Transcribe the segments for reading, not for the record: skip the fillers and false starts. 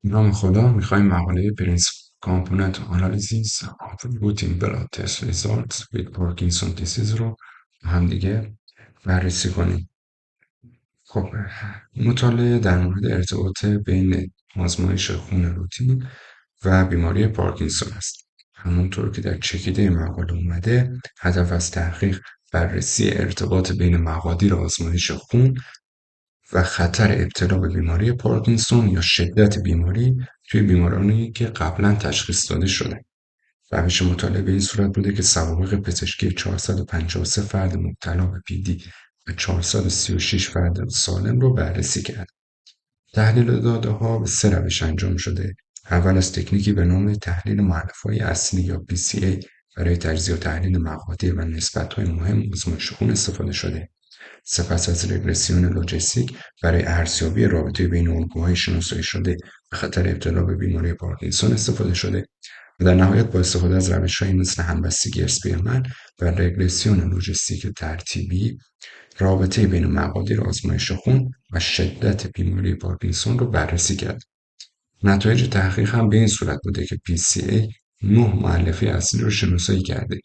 نام خدا میخوایم مقاله Principal Component Analysis of Routine Blood Test Results with Parkinson Disease رو با هم دیگه بررسی کنیم. خب مطالعه در مورد ارتباط بین آزمایش خون روتین و بیماری پارکینسون است. همونطور که در چکیده مقاله اومده، هدف از تحقیق بررسی ارتباط بین مقادیر آزمایش خون و خطر ابتلا به بیماری پارکینسون یا شدت بیماری توی بیمارانی که قبلا تشخیص داده شده. روش مطالعه به این صورت بوده که سوابق پزشکی 453 فرد مبتلا به PD و 436 فرد سالم رو بررسی کرد. تحلیل داده ها به 3 روش انجام شده. اول از تکنیکی به نام تحلیل مؤلفه‌های اصلی یا PCA برای تجزیه و تحلیل مقادیر و نسبت‌های مهم آزمایش خون استفاده شده. سپس از رگرسیون لوجستیک برای ارزیابی رابطه بین الگوهای شناسایی شده و خطر ابتلا به بیماری پارکینسون استفاده شده و در نهایت با استفاده از روش‌هایی مثل همبستگی اسپیرمن و رگرسیون لوجستیک ترتیبی رابطه بین مقادیر آزمایش خون و شدت بیماری پارکینسون رو بررسی کرد. نتایج تحقیق هم به این صورت بوده که PCA 9 مؤلفه اصلی رو شناسایی کرده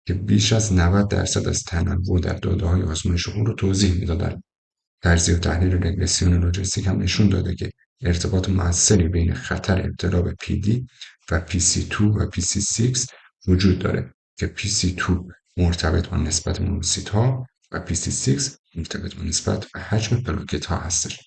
که بیش از 90% از تنوع در داده‌های آزمایش خون رو توضیح می‌دادند. تجزیه و تحلیل رگرسیون لوجستیک هم نشون داده که ارتباط مؤثری بین خطر ابتلا به PD و PC2 و PC6 وجود داره که PC2 مرتبط با نسبت مونوسیت‌ها و PC6 مرتبط با نسبت به حجم پلاکت‌ها هستش.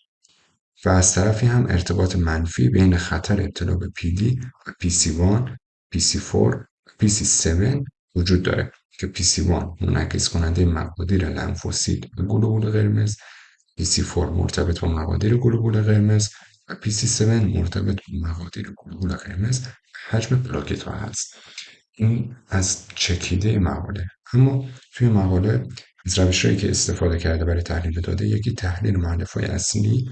و از طرفی هم ارتباط منفی بین خطر ابتلا به PD و PC1، PC4 و PC7 وجود داره که PC1 منعکس کننده مقادیر لنفوسیت و گلوبول قرمز، PC4 مرتبط با مقادیر گلوبول قرمز و PC7 مرتبط با مقادیر گلوبول قرمز و حجم پلاکت ها هست. این از چکیده مقاله. اما توی مقاله از روش‌هایی که استفاده کرده برای تحلیل داده، یکی تحلیل مؤلفه‌های اصلی،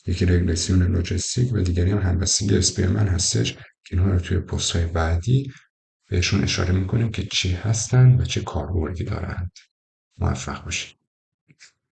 یکی رگرسیون لوجستیک و دیگری هم همبستگی اسپیرمن هستش که اینها رو توی پست‌های بعدی بهشون اشاره میکنیم که چی هستن و چه کاربردی دارند. موفق باشید.